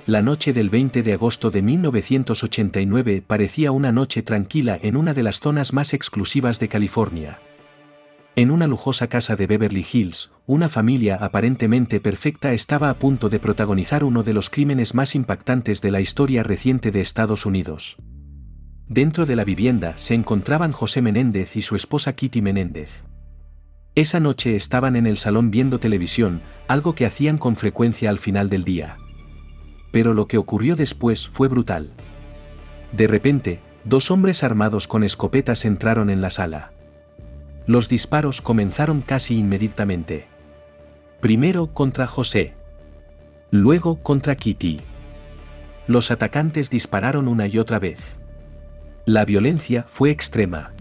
La noche del 20 de agosto de 1989 parecía una noche tranquila en una de las zonas más exclusivas de California. En una lujosa casa de Beverly Hills, una familia aparentemente perfecta estaba a punto de protagonizar uno de los crímenes más impactantes de la historia reciente de Estados Unidos. Dentro de la vivienda se encontraban José Menéndez y su esposa Kitty Menéndez. Esa noche estaban en el salón viendo televisión, algo que hacían con frecuencia al final del día. Pero lo que ocurrió después fue brutal. De repente, dos hombres armados con escopetas entraron en la sala. Los disparos comenzaron casi inmediatamente. Primero contra José. Luego contra Kitty. Los atacantes dispararon una y otra vez. La violencia fue extrema.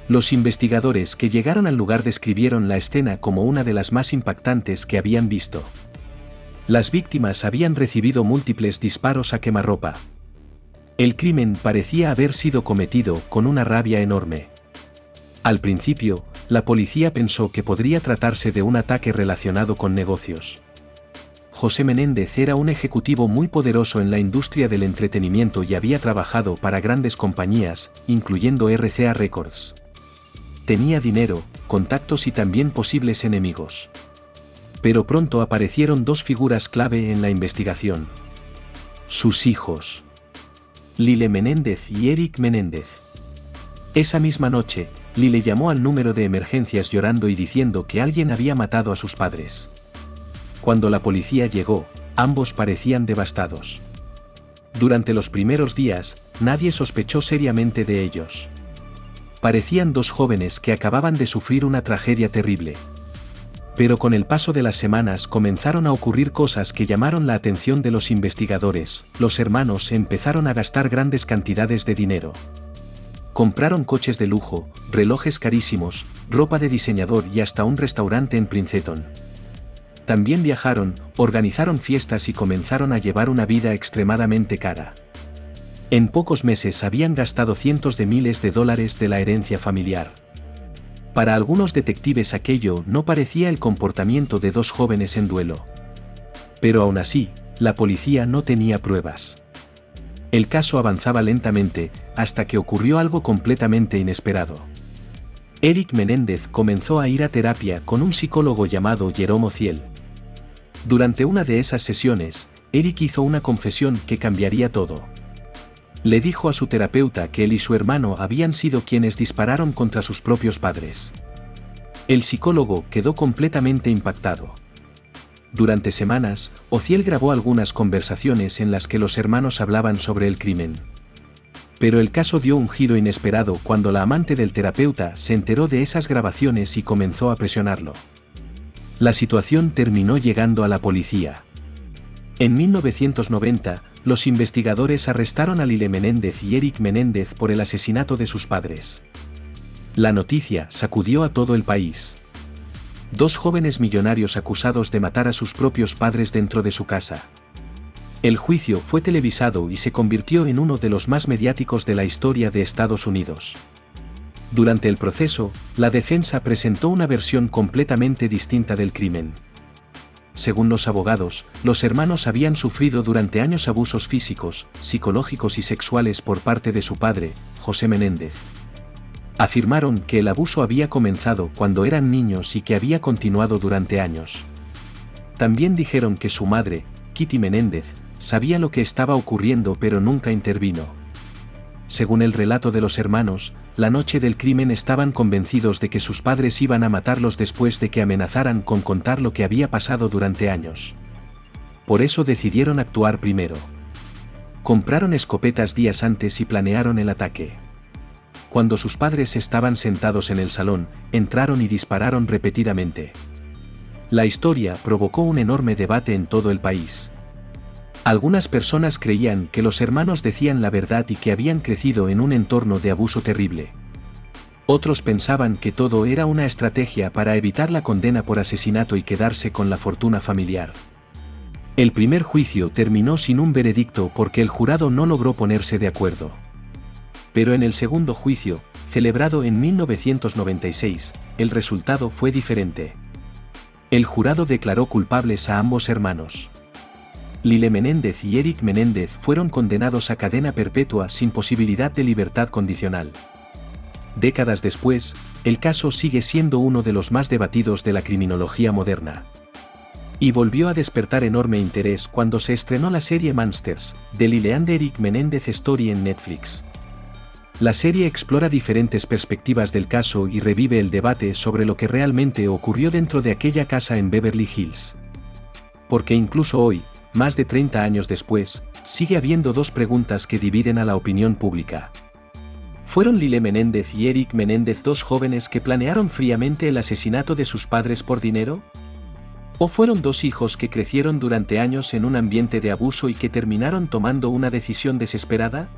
Los investigadores que llegaron al lugar describieron la escena como una de las más impactantes que habían visto. Las víctimas habían recibido múltiples disparos a quemarropa. El crimen parecía haber sido cometido con una rabia enorme. Al principio, la policía pensó que podría tratarse de un ataque relacionado con negocios. José Menéndez era un ejecutivo muy poderoso en la industria del entretenimiento y había trabajado para grandes compañías, incluyendo RCA Records. Tenía dinero, contactos y también posibles enemigos. Pero pronto aparecieron dos figuras clave en la investigación. Sus hijos. Lyle Menéndez y Eric Menéndez. Esa misma noche, Lyle llamó al número de emergencias llorando y diciendo que alguien había matado a sus padres. Cuando la policía llegó, ambos parecían devastados. Durante los primeros días, nadie sospechó seriamente de ellos. Parecían dos jóvenes que acababan de sufrir una tragedia terrible. Pero con el paso de las semanas comenzaron a ocurrir cosas que llamaron la atención de los investigadores. Los hermanos empezaron a gastar grandes cantidades de dinero. Compraron coches de lujo, relojes carísimos, ropa de diseñador y hasta un restaurante en Princeton. También viajaron, organizaron fiestas y comenzaron a llevar una vida extremadamente cara. En pocos meses habían gastado cientos de miles de dólares de la herencia familiar. Para algunos detectives aquello no parecía el comportamiento de dos jóvenes en duelo. Pero aún así, la policía no tenía pruebas. El caso avanzaba lentamente, hasta que ocurrió algo completamente inesperado. Eric Menéndez comenzó a ir a terapia con un psicólogo llamado Jerome Ociel. Durante una de esas sesiones, Eric hizo una confesión que cambiaría todo. Le dijo a su terapeuta que él y su hermano habían sido quienes dispararon contra sus propios padres. El psicólogo quedó completamente impactado. Durante semanas, Ociel grabó algunas conversaciones en las que los hermanos hablaban sobre el crimen. Pero el caso dio un giro inesperado cuando la amante del terapeuta se enteró de esas grabaciones y comenzó a presionarlo. La situación terminó llegando a la policía. En 1990, los investigadores arrestaron a Lyle Menéndez y Eric Menéndez por el asesinato de sus padres. La noticia sacudió a todo el país. Dos jóvenes millonarios acusados de matar a sus propios padres dentro de su casa. El juicio fue televisado y se convirtió en uno de los más mediáticos de la historia de Estados Unidos. Durante el proceso, la defensa presentó una versión completamente distinta del crimen. Según los abogados, los hermanos habían sufrido durante años abusos físicos, psicológicos y sexuales por parte de su padre, José Menéndez. Afirmaron que el abuso había comenzado cuando eran niños y que había continuado durante años. También dijeron que su madre, Kitty Menéndez, sabía lo que estaba ocurriendo pero nunca intervino. Según el relato de los hermanos, la noche del crimen estaban convencidos de que sus padres iban a matarlos después de que amenazaran con contar lo que había pasado durante años. Por eso decidieron actuar primero. Compraron escopetas días antes y planearon el ataque. Cuando sus padres estaban sentados en el salón, entraron y dispararon repetidamente. La historia provocó un enorme debate en todo el país. Algunas personas creían que los hermanos decían la verdad y que habían crecido en un entorno de abuso terrible. Otros pensaban que todo era una estrategia para evitar la condena por asesinato y quedarse con la fortuna familiar. El primer juicio terminó sin un veredicto porque el jurado no logró ponerse de acuerdo. Pero en el segundo juicio, celebrado en 1996, el resultado fue diferente. El jurado declaró culpables a ambos hermanos. Lyle Menéndez y Eric Menéndez fueron condenados a cadena perpetua sin posibilidad de libertad condicional. Décadas después, el caso sigue siendo uno de los más debatidos de la criminología moderna. Y volvió a despertar enorme interés cuando se estrenó la serie Monsters, de Lyle and Eric Menéndez Story en Netflix. La serie explora diferentes perspectivas del caso y revive el debate sobre lo que realmente ocurrió dentro de aquella casa en Beverly Hills. Porque incluso hoy, más de 30 años después, sigue habiendo dos preguntas que dividen a la opinión pública. ¿Fueron Lyle Menéndez y Eric Menéndez dos jóvenes que planearon fríamente el asesinato de sus padres por dinero? ¿O fueron dos hijos que crecieron durante años en un ambiente de abuso y que terminaron tomando una decisión desesperada?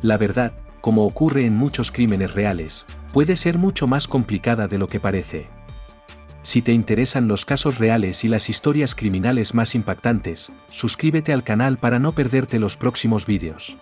La verdad, como ocurre en muchos crímenes reales, puede ser mucho más complicada de lo que parece. Si te interesan los casos reales y las historias criminales más impactantes, suscríbete al canal para no perderte los próximos vídeos.